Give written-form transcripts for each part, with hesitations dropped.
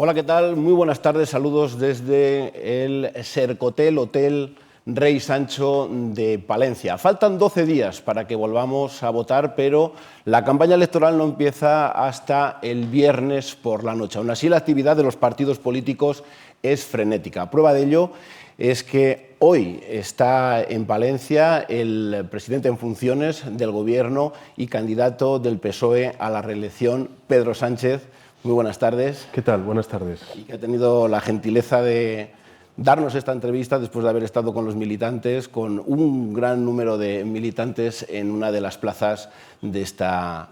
Hola, ¿qué tal? Muy buenas tardes, saludos desde el Sercotel Hotel Rey Sancho de Palencia. Faltan 12 días para que volvamos a votar, pero la campaña electoral no empieza hasta el viernes por la noche. Aún así, la actividad de los partidos políticos es frenética. Prueba de ello es que hoy está en Palencia el presidente en funciones del Gobierno y candidato del PSOE a la reelección, Pedro Sánchez. Muy buenas tardes. ¿Qué tal? Buenas tardes. Y que ha tenido la gentileza de darnos esta entrevista después de haber estado con los militantes, con un gran número de militantes en una de las plazas de esta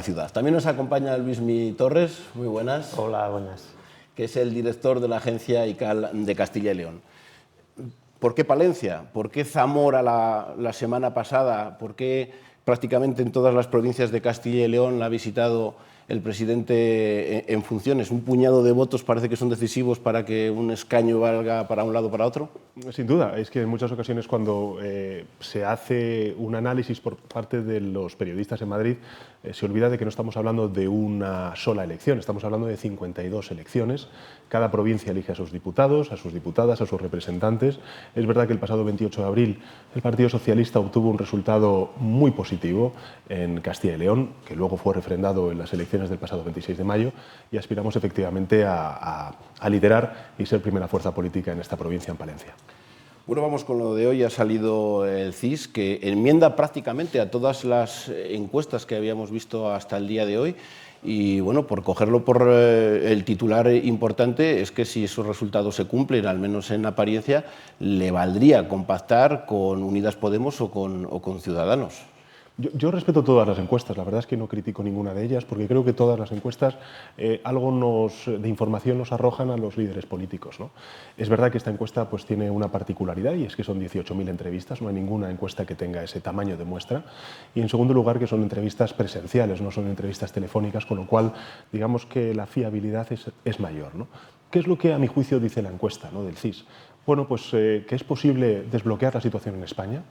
ciudad. También nos acompaña Luismi Torres, muy buenas. Hola, buenas. Que es el director de la agencia ICAL de Castilla y León. ¿Por qué Palencia? ¿Por qué Zamora la semana pasada? ¿Por qué prácticamente en todas las provincias de Castilla y León la ha visitado el presidente en funciones? ¿Un puñado de votos parece que son decisivos para que un escaño valga para un lado o para otro? Sin duda, es que en muchas ocasiones cuando se hace un análisis por parte de los periodistas en Madrid, se olvida de que no estamos hablando de una sola elección, estamos hablando de 52 elecciones. Cada provincia elige a sus diputados, a sus diputadas, a sus representantes. Es verdad que el pasado 28 de abril el Partido Socialista obtuvo un resultado muy positivo en Castilla y León, que luego fue refrendado en las elecciones del pasado 26 de mayo, y aspiramos efectivamente a liderar y ser primera fuerza política en esta provincia, en Palencia. Bueno, vamos con lo de hoy. Ha salido el CIS, que enmienda prácticamente a todas las encuestas que habíamos visto hasta el día de hoy. Y bueno, por cogerlo por el titular importante, es que si esos resultados se cumplen, al menos en apariencia, le valdría compactar con Unidas Podemos o con Ciudadanos. Yo respeto todas las encuestas, la verdad es que no critico ninguna de ellas, porque creo que todas las encuestas algo de información nos arrojan a los líderes políticos, ¿no? Es verdad que esta encuesta pues, tiene una particularidad, y es que son 18.000 entrevistas, no hay ninguna encuesta que tenga ese tamaño de muestra, y en segundo lugar que son entrevistas presenciales, no son entrevistas telefónicas, con lo cual digamos que la fiabilidad es mayor, ¿no? ¿Qué es lo que a mi juicio dice la encuesta, ¿no?, del CIS? Bueno, pues que es posible desbloquear la situación en España,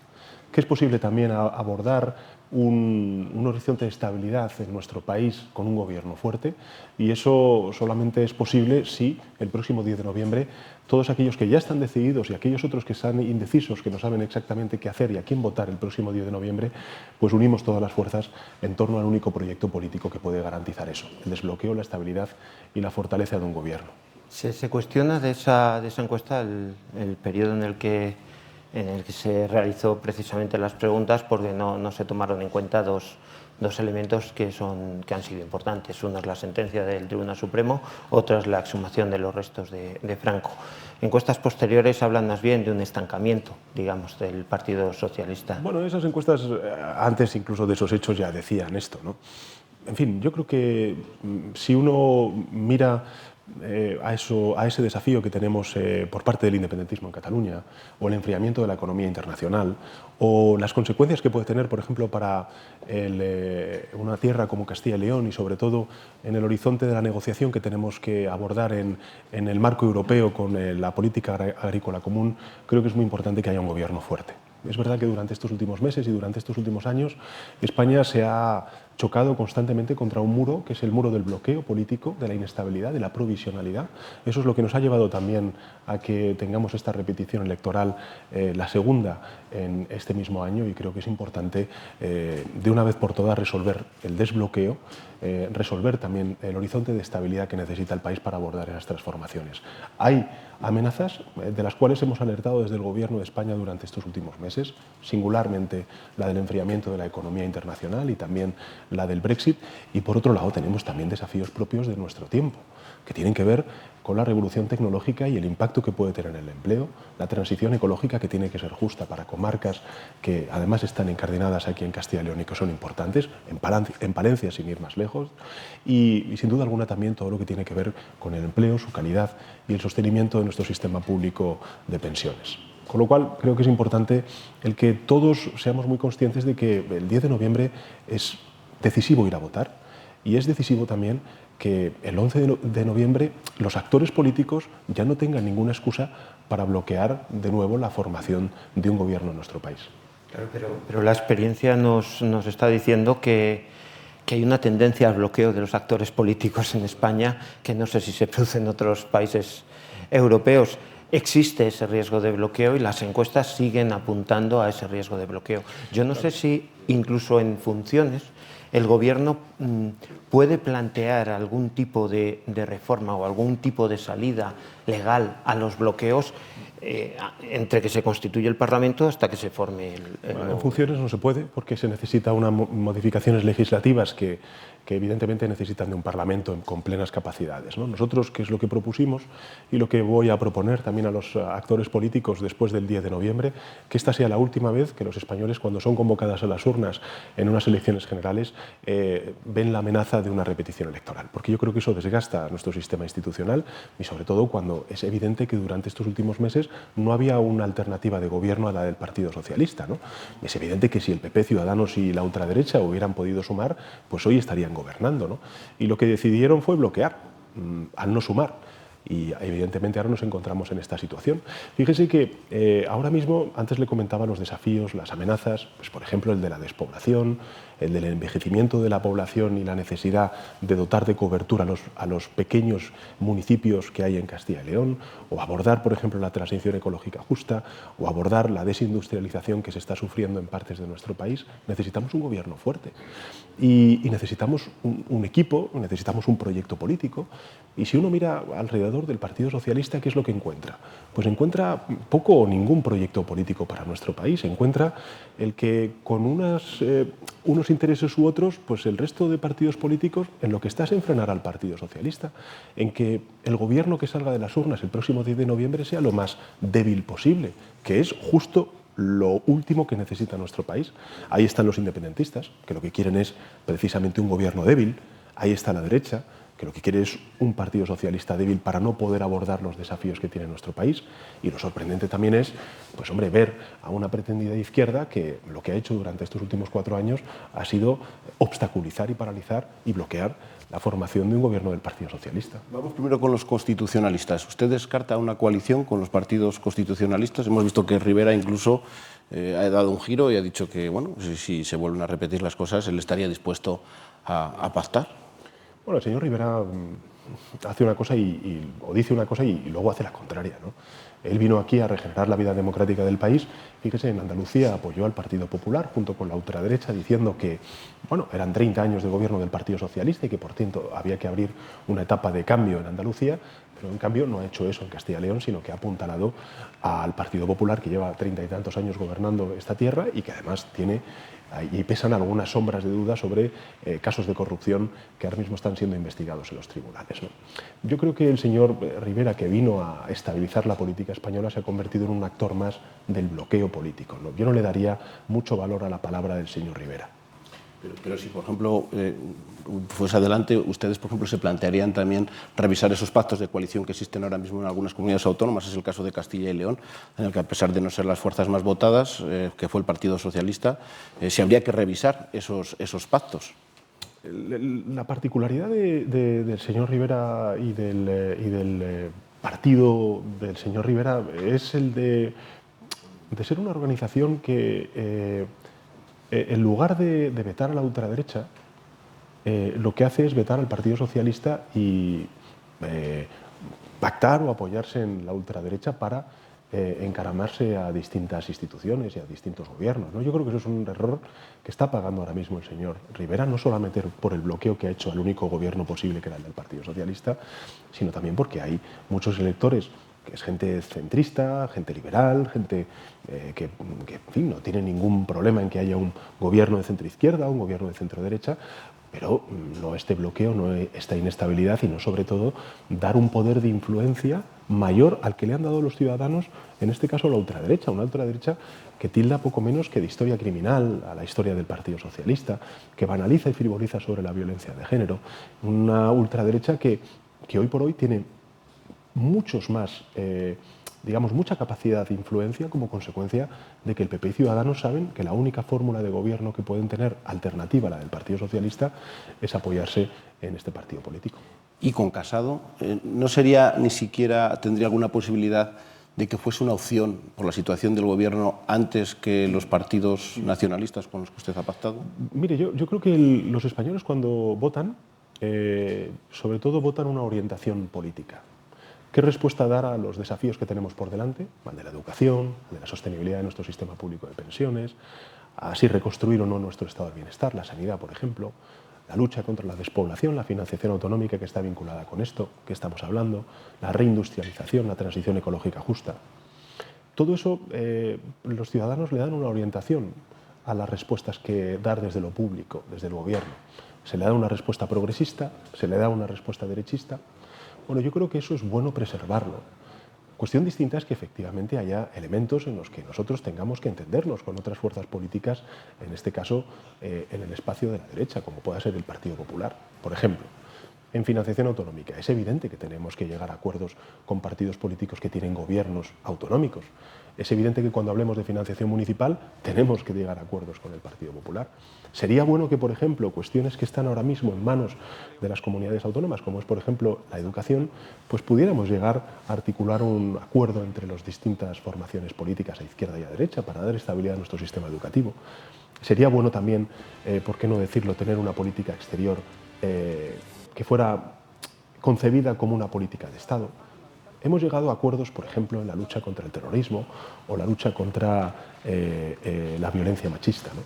que es posible también abordar un horizonte de estabilidad en nuestro país con un gobierno fuerte, y eso solamente es posible si el próximo 10 de noviembre todos aquellos que ya están decididos y aquellos otros que están indecisos, que no saben exactamente qué hacer y a quién votar el próximo 10 de noviembre, pues unimos todas las fuerzas en torno al único proyecto político que puede garantizar eso, el desbloqueo, la estabilidad y la fortaleza de un gobierno. Se cuestiona de esa encuesta el periodo en el que se realizó precisamente las preguntas, porque no se tomaron en cuenta dos elementos que han sido importantes. Una es la sentencia del Tribunal Supremo, otra es la exhumación de los restos de Franco. Encuestas posteriores hablan más bien de un estancamiento, digamos, del Partido Socialista. Bueno, esas encuestas, antes incluso de esos hechos, ya decían esto, ¿no? En fin, yo creo que si uno mira a ese desafío que tenemos por parte del independentismo en Cataluña, o el enfriamiento de la economía internacional, o las consecuencias que puede tener, por ejemplo, para una tierra como Castilla y León, y sobre todo en el horizonte de la negociación que tenemos que abordar en el marco europeo con la política agrícola común, creo que es muy importante que haya un gobierno fuerte. Es verdad que durante estos últimos meses y durante estos últimos años España se ha chocado constantemente contra un muro, que es el muro del bloqueo político, de la inestabilidad, de la provisionalidad. Eso es lo que nos ha llevado también a que tengamos esta repetición electoral, la segunda en este mismo año, y creo que es importante de una vez por todas resolver el desbloqueo, resolver también el horizonte de estabilidad que necesita el país para abordar esas transformaciones. Hay amenazas de las cuales hemos alertado desde el Gobierno de España durante estos últimos meses, singularmente la del enfriamiento de la economía internacional y también la del Brexit, y por otro lado tenemos también desafíos propios de nuestro tiempo, que tienen que ver con la revolución tecnológica y el impacto que puede tener en el empleo, la transición ecológica, que tiene que ser justa para comarcas que además están encardinadas aquí en Castilla y León y que son importantes, en Palencia sin ir más lejos, y sin duda alguna también todo lo que tiene que ver con el empleo, su calidad y el sostenimiento de nuestro sistema público de pensiones. Con lo cual creo que es importante el que todos seamos muy conscientes de que el 10 de noviembre es decisivo ir a votar, y es decisivo también que el 11 de noviembre los actores políticos ya no tengan ninguna excusa para bloquear de nuevo la formación de un gobierno en nuestro país. Claro, pero la experiencia nos está diciendo que que hay una tendencia al bloqueo de los actores políticos en España que no sé si se produce en otros países europeos. Existe ese riesgo de bloqueo y las encuestas siguen apuntando a ese riesgo de bloqueo. Yo no sé si incluso en funciones el Gobierno puede plantear algún tipo de reforma o algún tipo de salida legal a los bloqueos entre que se constituye el Parlamento hasta que se forme el En funciones no se puede, porque se necesita unas modificaciones legislativas que evidentemente necesitan de un Parlamento con plenas capacidades, ¿no? Nosotros, ¿qué es lo que propusimos y lo que voy a proponer también a los actores políticos después del 10 de noviembre? Que esta sea la última vez que los españoles, cuando son convocadas a las urnas en unas elecciones generales, ven la amenaza de una repetición electoral, porque yo creo que eso desgasta nuestro sistema institucional y sobre todo cuando es evidente que durante estos últimos meses no había una alternativa de gobierno a la del Partido Socialista, ¿no? Es evidente que si el PP, Ciudadanos y la ultraderecha hubieran podido sumar, pues hoy estarían gobernando, ¿no? Y lo que decidieron fue bloquear, al no sumar. Y evidentemente ahora nos encontramos en esta situación. Fíjese que ahora mismo, antes le comentaba los desafíos, las amenazas, pues por ejemplo el de la despoblación, el del envejecimiento de la población y la necesidad de dotar de cobertura a los pequeños municipios que hay en Castilla y León, o abordar, por ejemplo, la transición ecológica justa, o abordar la desindustrialización que se está sufriendo en partes de nuestro país. Necesitamos un gobierno fuerte y necesitamos un equipo, necesitamos un proyecto político. Y si uno mira alrededor del Partido Socialista, ¿qué es lo que encuentra? Pues encuentra poco o ningún proyecto político para nuestro país. Encuentra el que con unos intereses u otros, pues el resto de partidos políticos en lo que está es en frenar al Partido Socialista, en que el gobierno que salga de las urnas el próximo 10 de noviembre sea lo más débil posible, que es justo lo último que necesita nuestro país. Ahí están los independentistas, que lo que quieren es precisamente un gobierno débil. Ahí está la derecha, que lo que quiere es un Partido Socialista débil para no poder abordar los desafíos que tiene nuestro país. Y lo sorprendente también es, pues hombre, ver a una pretendida izquierda que lo que ha hecho durante estos últimos 4 años ha sido obstaculizar y paralizar y bloquear la formación de un gobierno del Partido Socialista. Vamos primero con los constitucionalistas. ¿Usted descarta una coalición con los partidos constitucionalistas? Hemos visto que Rivera incluso ha dado un giro y ha dicho que, bueno, si se vuelven a repetir las cosas, él estaría dispuesto a pactar. Bueno, el señor Rivera hace una cosa o dice una cosa y luego hace la contraria, ¿no? Él vino aquí a regenerar la vida democrática del país. Fíjese, en Andalucía apoyó al Partido Popular junto con la ultraderecha diciendo que, bueno, eran 30 años de gobierno del Partido Socialista y que por tanto había que abrir una etapa de cambio en Andalucía, pero en cambio no ha hecho eso en Castilla y León, sino que ha apuntalado al Partido Popular, que lleva 30 y tantos años gobernando esta tierra y que además tiene y pesan algunas sombras de duda sobre casos de corrupción que ahora mismo están siendo investigados en los tribunales, ¿no? Yo creo que el señor Rivera, que vino a estabilizar la política española, se ha convertido en un actor más del bloqueo político, ¿no? Yo no le daría mucho valor a la palabra del señor Rivera. Pero si, por ejemplo, fuese adelante, ustedes, por ejemplo, se plantearían también revisar esos pactos de coalición que existen ahora mismo en algunas comunidades autónomas. Es el caso de Castilla y León, en el que, a pesar de no ser las fuerzas más votadas, que fue el Partido Socialista, se habría que revisar esos pactos. La particularidad del señor Rivera y del partido del señor Rivera es el de ser una organización que en lugar de vetar a la ultraderecha, lo que hace es vetar al Partido Socialista y pactar o apoyarse en la ultraderecha para encaramarse a distintas instituciones y a distintos gobiernos, ¿no? Yo creo que eso es un error que está pagando ahora mismo el señor Rivera, no solamente por el bloqueo que ha hecho al único gobierno posible, que era el del Partido Socialista, sino también porque hay muchos electores que es gente centrista, gente liberal, gente que en fin, no tiene ningún problema en que haya un gobierno de centro-izquierda o un gobierno de centro-derecha, pero no este bloqueo, no esta inestabilidad y no, sobre todo, dar un poder de influencia mayor al que le han dado los ciudadanos, en este caso la ultraderecha, una ultraderecha que tilda poco menos que de historia criminal a la historia del Partido Socialista, que banaliza y frivoliza sobre la violencia de género, una ultraderecha que hoy por hoy tiene muchos más, digamos, mucha capacidad de influencia como consecuencia de que el PP y Ciudadanos saben que la única fórmula de gobierno que pueden tener alternativa a la del Partido Socialista es apoyarse en este partido político. Y con Casado, ¿no sería ni siquiera, tendría alguna posibilidad de que fuese una opción por la situación del Gobierno antes que los partidos nacionalistas con los que usted ha pactado? Mire, yo creo que los españoles cuando votan, sobre todo votan una orientación política. ¿Qué respuesta dar a los desafíos que tenemos por delante? De la educación, de la sostenibilidad de nuestro sistema público de pensiones, así reconstruir o no nuestro estado de bienestar, la sanidad, por ejemplo, la lucha contra la despoblación, la financiación autonómica que está vinculada con esto que estamos hablando, la reindustrialización, la transición ecológica justa. Todo eso los ciudadanos le dan una orientación a las respuestas que dar desde lo público, desde el gobierno. Se le da una respuesta progresista, se le da una respuesta derechista. Bueno, yo creo que eso es bueno preservarlo. Cuestión distinta es que efectivamente haya elementos en los que nosotros tengamos que entendernos con otras fuerzas políticas, en este caso en el espacio de la derecha, como pueda ser el Partido Popular. Por ejemplo, en financiación autonómica es evidente que tenemos que llegar a acuerdos con partidos políticos que tienen gobiernos autonómicos. Es evidente que cuando hablemos de financiación municipal tenemos que llegar a acuerdos con el Partido Popular. Sería bueno que, por ejemplo, cuestiones que están ahora mismo en manos de las comunidades autónomas, como es, por ejemplo, la educación, pues pudiéramos llegar a articular un acuerdo entre las distintas formaciones políticas, a izquierda y a derecha, para dar estabilidad a nuestro sistema educativo. Sería bueno también, por qué no decirlo, tener una política exterior que fuera concebida como una política de Estado. Hemos llegado a acuerdos, por ejemplo, en la lucha contra el terrorismo o la lucha contra la violencia machista, ¿no?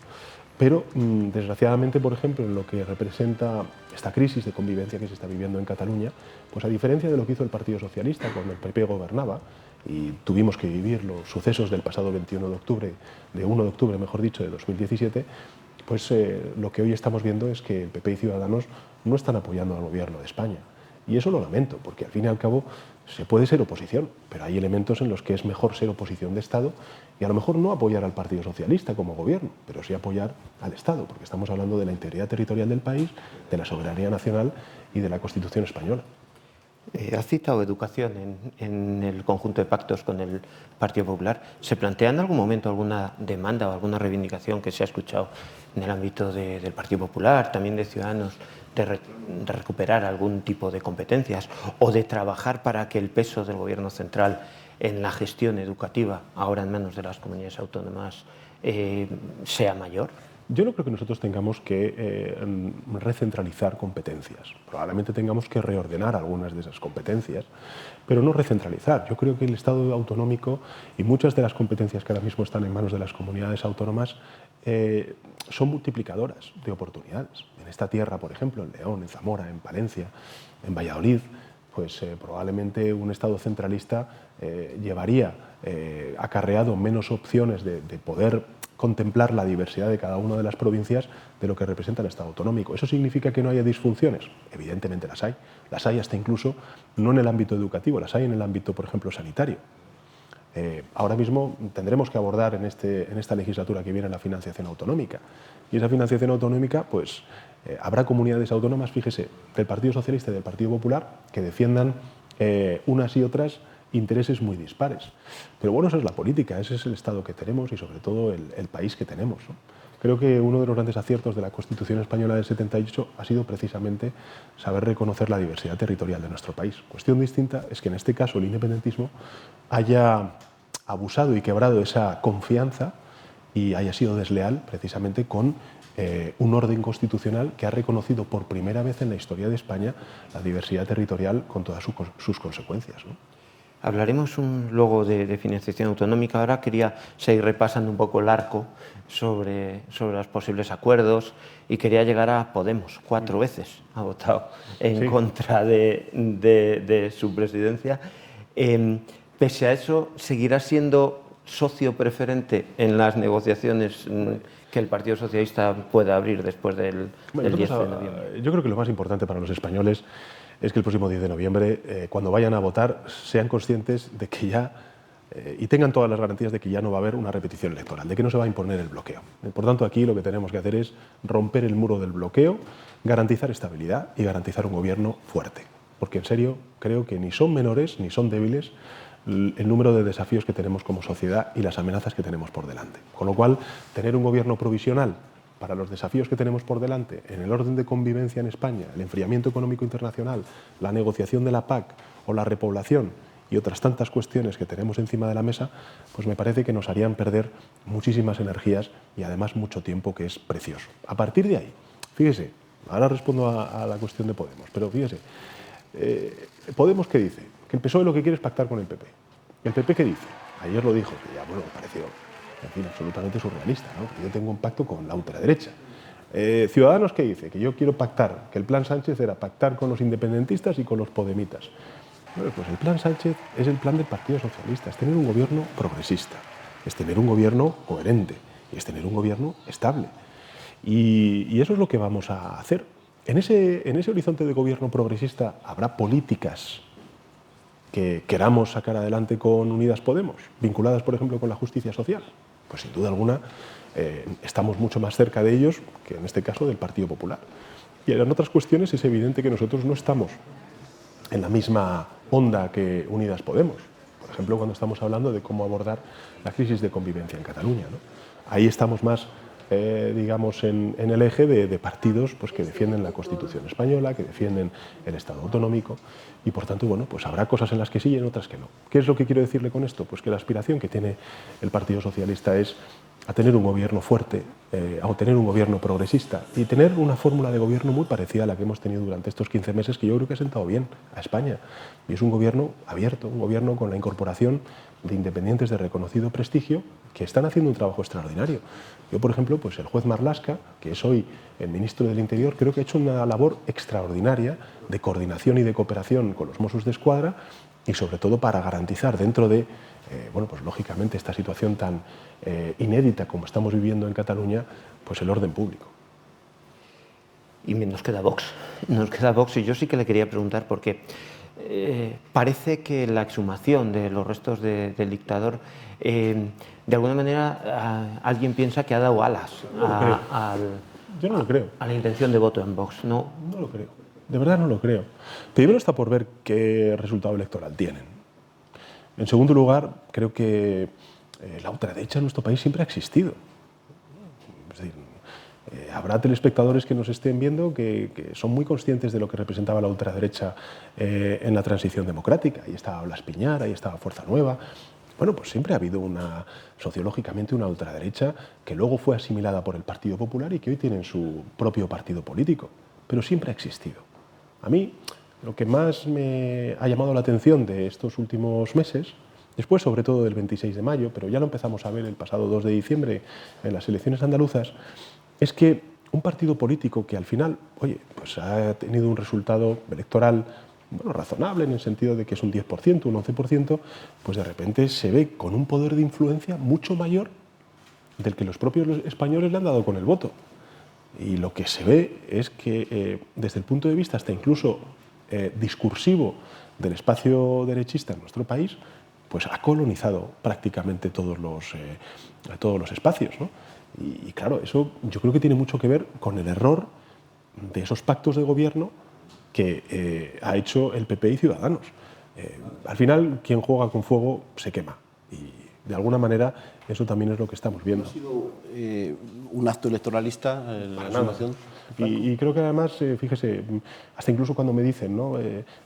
Pero, desgraciadamente, por ejemplo, en lo que representa esta crisis de convivencia que se está viviendo en Cataluña, pues a diferencia de lo que hizo el Partido Socialista cuando el PP gobernaba y tuvimos que vivir los sucesos del pasado 1 de octubre, mejor dicho, de 2017, pues lo que hoy estamos viendo es que el PP y Ciudadanos no están apoyando al Gobierno de España. Y eso lo lamento, porque al fin y al cabo se puede ser oposición, pero hay elementos en los que es mejor ser oposición de Estado y a lo mejor no apoyar al Partido Socialista como gobierno, pero sí apoyar al Estado, porque estamos hablando de la integridad territorial del país, de la soberanía nacional y de la Constitución española. Has citado educación en el conjunto de pactos con el Partido Popular. ¿Se plantea en algún momento alguna demanda o alguna reivindicación que se ha escuchado en el ámbito del Partido Popular, también de Ciudadanos, de recuperar algún tipo de competencias o de trabajar para que el peso del Gobierno central en la gestión educativa, ahora en manos de las comunidades autónomas, sea mayor? Yo no creo que nosotros tengamos que recentralizar competencias. Probablemente tengamos que reordenar algunas de esas competencias, pero no recentralizar. Yo creo que el Estado autonómico y muchas de las competencias que ahora mismo están en manos de las comunidades autónomas son multiplicadoras de oportunidades. En esta tierra, por ejemplo, en León, en Zamora, en Palencia, en Valladolid, pues probablemente un Estado centralista llevaría acarreado menos opciones de poder contemplar la diversidad de cada una de las provincias de lo que representa el Estado autonómico. ¿Eso significa que no haya disfunciones? Evidentemente las hay. Las hay hasta incluso no en el ámbito educativo, las hay en el ámbito, por ejemplo, sanitario. Ahora mismo tendremos que abordar en esta legislatura que viene la financiación autonómica. Y esa financiación autonómica, pues habrá comunidades autónomas, fíjese, del Partido Socialista y del Partido Popular, que defiendan unas y otras intereses muy dispares. Pero bueno, esa es la política, ese es el Estado que tenemos y sobre todo el país que tenemos, ¿no? Creo que uno de los grandes aciertos de la Constitución Española del 78 ha sido precisamente saber reconocer la diversidad territorial de nuestro país. Cuestión distinta es que en este caso el independentismo haya abusado y quebrado esa confianza y haya sido desleal precisamente con un orden constitucional que ha reconocido por primera vez en la historia de España la diversidad territorial con todas sus consecuencias, ¿no? Hablaremos luego de financiación autonómica. Ahora quería seguir repasando un poco el arco sobre los posibles acuerdos y quería llegar a Podemos. 4 veces ha votado en contra de su presidencia. Pese a eso, ¿seguirá siendo socio preferente en las negociaciones que el Partido Socialista pueda abrir después del 10 de noviembre? Yo creo que lo más importante para los españoles es que el próximo 10 de noviembre, cuando vayan a votar, sean conscientes de que ya, y tengan todas las garantías de que ya no va a haber una repetición electoral, de que no se va a imponer el bloqueo. Por tanto, aquí lo que tenemos que hacer es romper el muro del bloqueo, garantizar estabilidad y garantizar un gobierno fuerte. Porque en serio, creo que ni son menores ni son débiles el número de desafíos que tenemos como sociedad y las amenazas que tenemos por delante. Con lo cual, tener un gobierno provisional para los desafíos que tenemos por delante en el orden de convivencia en España, el enfriamiento económico internacional, la negociación de la PAC o la repoblación y otras tantas cuestiones que tenemos encima de la mesa, pues me parece que nos harían perder muchísimas energías y además mucho tiempo, que es precioso. A partir de ahí, fíjese, ahora respondo a la cuestión de Podemos, pero fíjese, Podemos, ¿qué dice? Que el PSOE lo que quiere es pactar con el PP. ¿El PP qué dice? Ayer lo dijo, que ya, bueno, me pareció, en fin, absolutamente surrealista, ¿no? Que yo tengo un pacto con la ultraderecha. Ciudadanos, ¿qué dice? Que yo quiero pactar, que el plan Sánchez era pactar con los independentistas y con los podemitas. Bueno, pues el plan Sánchez es el plan del Partido Socialista, es tener un gobierno progresista, es tener un gobierno coherente y es tener un gobierno estable. Y eso es lo que vamos a hacer. En ese horizonte de gobierno progresista habrá políticas que queramos sacar adelante con Unidas Podemos, vinculadas, por ejemplo, con la justicia social. Pues sin duda alguna estamos mucho más cerca de ellos que en este caso del Partido Popular. Y en otras cuestiones es evidente que nosotros no estamos en la misma onda que Unidas Podemos. Por ejemplo, cuando estamos hablando de cómo abordar la crisis de convivencia en Cataluña, ¿no? Ahí estamos más, digamos, en el eje de partidos pues, que defienden la Constitución española, que defienden el Estado autonómico, y por tanto, bueno, pues habrá cosas en las que sí y en otras que no. ¿Qué es lo que quiero decirle con esto? Pues que la aspiración que tiene el Partido Socialista es a tener un gobierno fuerte, a tener un gobierno progresista y tener una fórmula de gobierno muy parecida a la que hemos tenido durante estos 15 meses, que yo creo que ha sentado bien a España. Y es un gobierno abierto, un gobierno con la incorporación de independientes de reconocido prestigio que están haciendo un trabajo extraordinario. Yo, por ejemplo, pues el juez Marlaska, que es hoy el ministro del Interior, creo que ha hecho una labor extraordinaria de coordinación y de cooperación con los Mossos d'Esquadra y sobre todo para garantizar dentro de, bueno, pues lógicamente esta situación tan inédita como estamos viviendo en Cataluña, pues el orden público. Y nos queda Vox. Nos queda Vox y yo sí que le quería preguntar porque parece que la exhumación de los restos del dictador, de alguna manera alguien piensa que ha dado alas yo no lo creo. A la intención de voto en Vox. No lo creo. De verdad no lo creo. Primero está por ver qué resultado electoral tienen. En segundo lugar, creo que la ultraderecha en nuestro país siempre ha existido. Es decir, habrá telespectadores que nos estén viendo que son muy conscientes de lo que representaba la ultraderecha en la transición democrática. Ahí estaba Blas Piñar, ahí estaba Fuerza Nueva. Bueno, pues siempre ha habido sociológicamente una ultraderecha que luego fue asimilada por el Partido Popular y que hoy tienen su propio partido político. Pero siempre ha existido. A mí, lo que más me ha llamado la atención de estos últimos meses, después sobre todo del 26 de mayo, pero ya lo empezamos a ver el pasado 2 de diciembre en las elecciones andaluzas, es que un partido político que al final, oye, pues ha tenido un resultado electoral, bueno, razonable en el sentido de que es un 10%, un 11%, pues de repente se ve con un poder de influencia mucho mayor del que los propios españoles le han dado con el voto. Y lo que se ve es que desde el punto de vista hasta incluso discursivo del espacio derechista en nuestro país, pues ha colonizado prácticamente todos los espacios, ¿no? Y claro, eso yo creo que tiene mucho que ver con el error de esos pactos de gobierno que ha hecho el PP y Ciudadanos. Al final, quien juega con fuego se quema. Y de alguna manera eso también es lo que estamos viendo. ¿Ha sido un acto electoralista la exhumación? Y creo que además, fíjese, hasta incluso cuando me dicen, ¿no?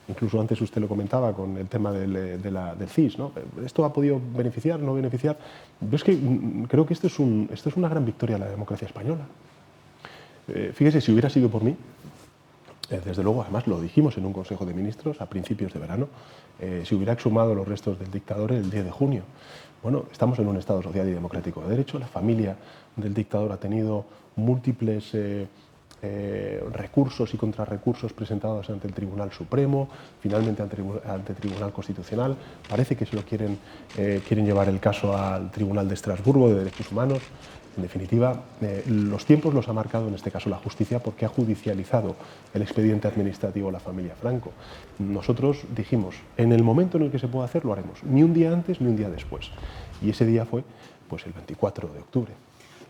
Incluso antes usted lo comentaba con el tema del CIS, ¿no? ¿Esto ha podido beneficiar, no beneficiar? Yo es que creo que esto es una gran victoria de la democracia española. Fíjese, si hubiera sido por mí, desde luego, además lo dijimos en un Consejo de Ministros a principios de verano, si hubiera exhumado los restos del dictador el 10 de junio. Bueno, estamos en un Estado social y democrático de derecho, la familia del dictador ha tenido múltiples recursos y contrarrecursos presentados ante el Tribunal Supremo, finalmente ante el Tribunal Constitucional. Parece que se lo quieren llevar el caso al Tribunal de Estrasburgo de Derechos Humanos. En definitiva, los tiempos los ha marcado en este caso la justicia porque ha judicializado el expediente administrativo a la familia Franco. Nosotros dijimos, en el momento en el que se pueda hacer, lo haremos. Ni un día antes ni un día después. Y ese día fue pues, el 24 de octubre.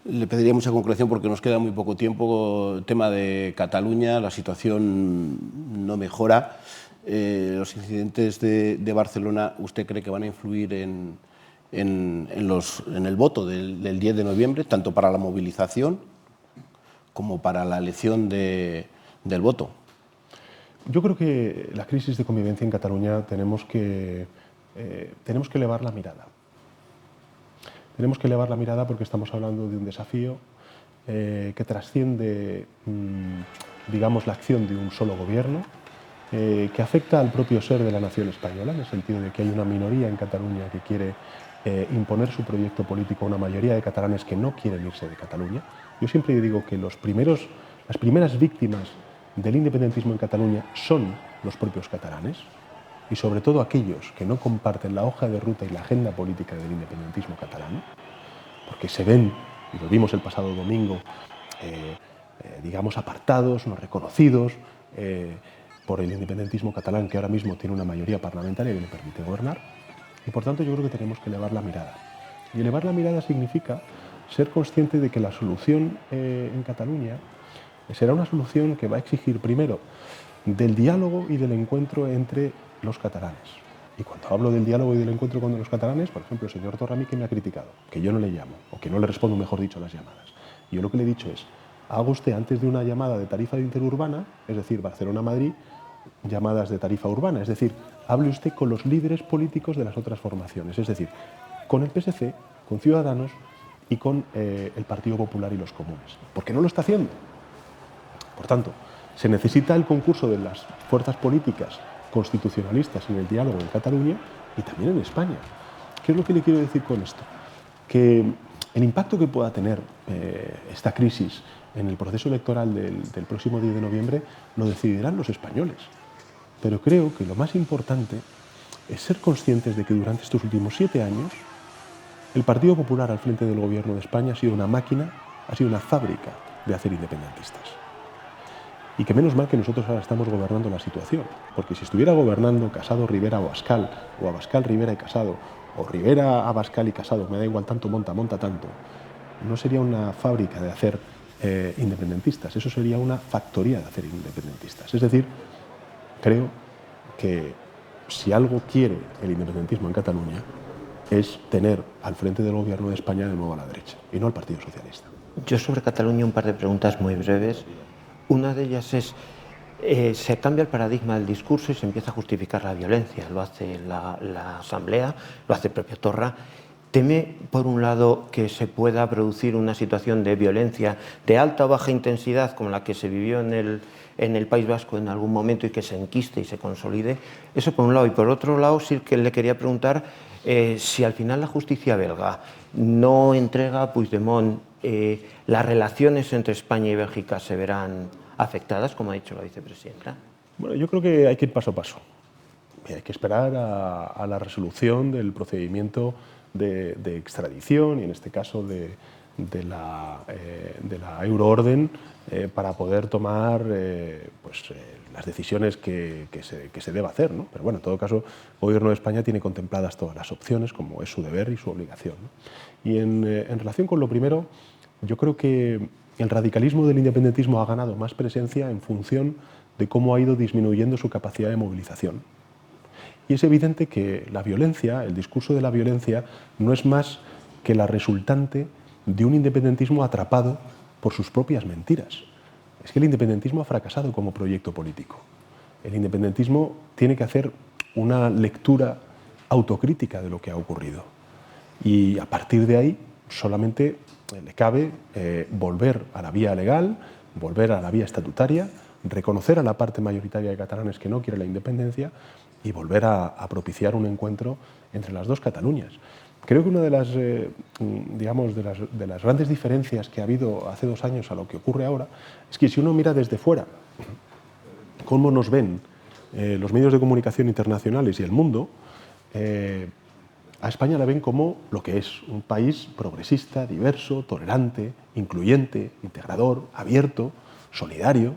Le pediría mucha concreción porque nos queda muy poco tiempo. Tema de Cataluña, la situación no mejora. Los incidentes de Barcelona, ¿usted cree que van a influir en el voto del 10 de noviembre, tanto para la movilización como para la elección del voto? Yo creo que la crisis de convivencia en Cataluña tenemos que tenemos que elevar la mirada. Tenemos que elevar la mirada porque estamos hablando de un desafío que trasciende, digamos, la acción de un solo gobierno, que afecta al propio ser de la nación española, en el sentido de que hay una minoría en Cataluña que quiere imponer su proyecto político a una mayoría de catalanes que no quieren irse de Cataluña. Yo siempre digo que las primeras víctimas del independentismo en Cataluña son los propios catalanes, y sobre todo aquellos que no comparten la hoja de ruta y la agenda política del independentismo catalán, porque se ven, y lo vimos el pasado domingo, digamos, apartados, no reconocidos por el independentismo catalán, que ahora mismo tiene una mayoría parlamentaria que le permite gobernar, y por tanto yo creo que tenemos que elevar la mirada. Y elevar la mirada significa ser consciente de que la solución en Cataluña será una solución que va a exigir primero del diálogo y del encuentro entre los catalanes. Y cuando hablo del diálogo y del encuentro con los catalanes, por ejemplo, el señor Torra a mí que me ha criticado, que yo no le llamo, o que no le respondo, mejor dicho, a las llamadas. Y yo lo que le he dicho es, haga usted antes de una llamada de tarifa interurbana, es decir, Barcelona-Madrid, llamadas de tarifa urbana, es decir, hable usted con los líderes políticos de las otras formaciones, es decir, con el PSC, con Ciudadanos y con el Partido Popular y los Comunes, porque no lo está haciendo. Por tanto, se necesita el concurso de las fuerzas políticas constitucionalistas en el diálogo en Cataluña y también en España. ¿Qué es lo que le quiero decir con esto? Que el impacto que pueda tener esta crisis en el proceso electoral del próximo 10 de noviembre lo decidirán los españoles. Pero creo que lo más importante es ser conscientes de que durante estos últimos 7 años el Partido Popular al frente del Gobierno de España ha sido una máquina, ha sido una fábrica de hacer independentistas. Y que menos mal que nosotros ahora estamos gobernando la situación, porque si estuviera gobernando Casado, Rivera o Abascal, o Abascal, Rivera y Casado, o Rivera, Abascal y Casado, me da igual tanto, monta tanto, no sería una fábrica de hacer independentistas, eso sería una factoría de hacer independentistas. Es decir, creo que si algo quiere el independentismo en Cataluña es tener al frente del Gobierno de España de nuevo a la derecha, y no al Partido Socialista. Yo sobre Cataluña un par de preguntas muy breves. Una de ellas es, se cambia el paradigma del discurso y se empieza a justificar la violencia. Lo hace la Asamblea, lo hace el propio Torra. ¿Teme, por un lado, que se pueda producir una situación de violencia de alta o baja intensidad como la que se vivió en el País Vasco en algún momento y que se enquiste y se consolide? Eso por un lado. Y por otro lado, sí que le quería preguntar si al final la justicia belga no entrega a Puigdemont, las relaciones entre España y Bélgica se verán afectadas, como ha dicho la vicepresidenta. Bueno, yo creo que hay que ir paso a paso. Hay que esperar a la resolución del procedimiento de extradición y en este caso de la euroorden para poder tomar las decisiones que se deba hacer, ¿no? Pero bueno, en todo caso, el Gobierno de España tiene contempladas todas las opciones, como es su deber y su obligación, ¿no? Y en relación con lo primero, yo creo que el radicalismo del independentismo ha ganado más presencia en función de cómo ha ido disminuyendo su capacidad de movilización. Y es evidente que la violencia, el discurso de la violencia, no es más que la resultante de un independentismo atrapado por sus propias mentiras. Es que el independentismo ha fracasado como proyecto político. El independentismo tiene que hacer una lectura autocrítica de lo que ha ocurrido. Y a partir de ahí solamente le cabe volver a la vía legal, volver a la vía estatutaria, reconocer a la parte mayoritaria de catalanes que no quiere la independencia y volver a propiciar un encuentro entre las dos Cataluñas. Creo que una de las, de las grandes diferencias que ha habido hace 2 años a lo que ocurre ahora es que si uno mira desde fuera cómo nos ven los medios de comunicación internacionales y el mundo, a España la ven como lo que es, un país progresista, diverso, tolerante, incluyente, integrador, abierto, solidario.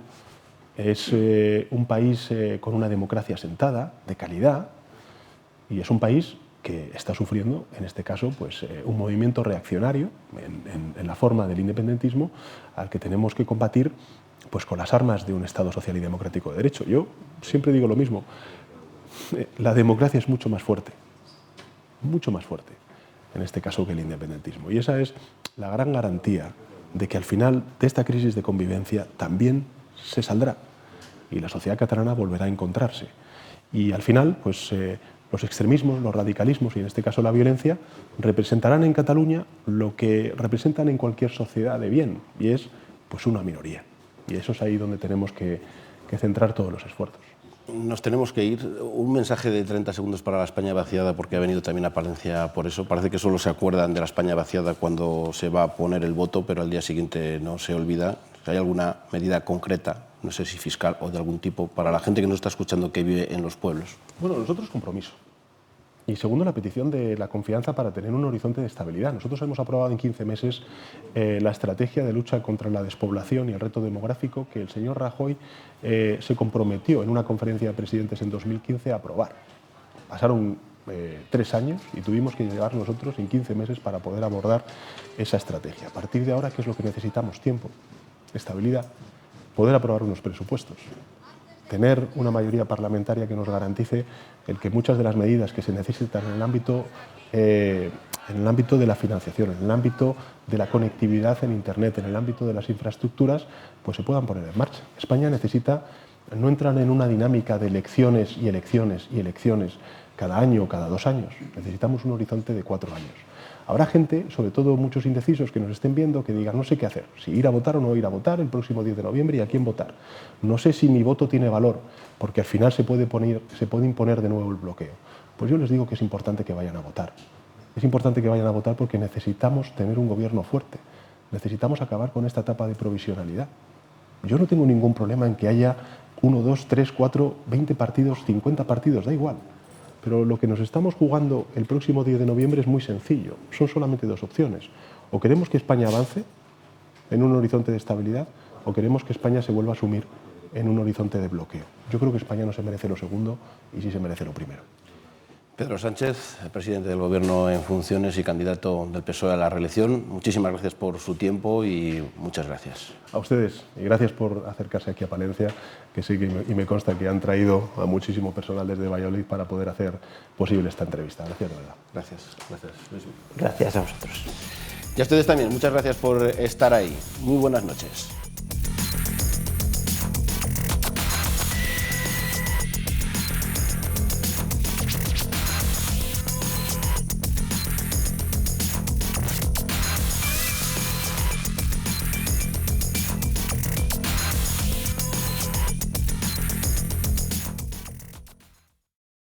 Es un país con una democracia asentada, de calidad, y es un país que está sufriendo, en este caso, pues, un movimiento reaccionario en la forma del independentismo al que tenemos que combatir pues, con las armas de un Estado social y democrático de derecho. Yo siempre digo lo mismo, la democracia es mucho más fuerte en este caso que el independentismo. Y esa es la gran garantía de que al final de esta crisis de convivencia también se saldrá y la sociedad catalana volverá a encontrarse. Y al final, pues Los extremismos, los radicalismos y en este caso la violencia representarán en Cataluña lo que representan en cualquier sociedad de bien, y es pues una minoría. Y eso es ahí donde tenemos que centrar todos los esfuerzos. Nos tenemos que ir. Un mensaje de 30 segundos para la España vaciada, porque ha venido también a Palencia por eso. Parece que solo se acuerdan de la España vaciada cuando se va a poner el voto, pero al día siguiente no se olvida. ¿Hay alguna medida concreta, no sé si fiscal o de algún tipo, para la gente que nos está escuchando que vive en los pueblos? Bueno, nosotros compromiso. Y segundo, la petición de la confianza para tener un horizonte de estabilidad. Nosotros hemos aprobado en 15 meses la estrategia de lucha contra la despoblación y el reto demográfico que el señor Rajoy se comprometió en una conferencia de presidentes en 2015 a aprobar. Pasaron 3 años y tuvimos que llegar nosotros en 15 meses para poder abordar esa estrategia. A partir de ahora, ¿qué es lo que necesitamos? Tiempo, estabilidad, poder aprobar unos presupuestos, tener una mayoría parlamentaria que nos garantice el que muchas de las medidas que se necesitan en el ámbito de la financiación, en el ámbito de la conectividad en Internet, en el ámbito de las infraestructuras, pues se puedan poner en marcha. España necesita no entrar en una dinámica de elecciones y elecciones y elecciones cada año o cada 2 años. Necesitamos un horizonte de 4 años. Habrá gente, sobre todo muchos indecisos que nos estén viendo, que digan no sé qué hacer, si ir a votar o no ir a votar el próximo 10 de noviembre y a quién votar. No sé si mi voto tiene valor, porque al final se puede imponer de nuevo el bloqueo. Pues yo les digo que es importante que vayan a votar. Es importante que vayan a votar porque necesitamos tener un gobierno fuerte. Necesitamos acabar con esta etapa de provisionalidad. Yo no tengo ningún problema en que haya 1, 2, 3, 4, 20 partidos, 50 partidos, da igual. Pero lo que nos estamos jugando el próximo 10 de noviembre es muy sencillo. Son solamente 2 opciones. O queremos que España avance en un horizonte de estabilidad o queremos que España se vuelva a sumir en un horizonte de bloqueo. Yo creo que España no se merece lo segundo y sí se merece lo primero. Pedro Sánchez, presidente del Gobierno en funciones y candidato del PSOE a la reelección, muchísimas gracias por su tiempo y muchas gracias. A ustedes, y gracias por acercarse aquí a Palencia, que sí y me consta que han traído a muchísimo personal desde Valladolid para poder hacer posible esta entrevista. Gracias, de verdad. Gracias, gracias. Gracias a vosotros. Y a ustedes también, muchas gracias por estar ahí. Muy buenas noches.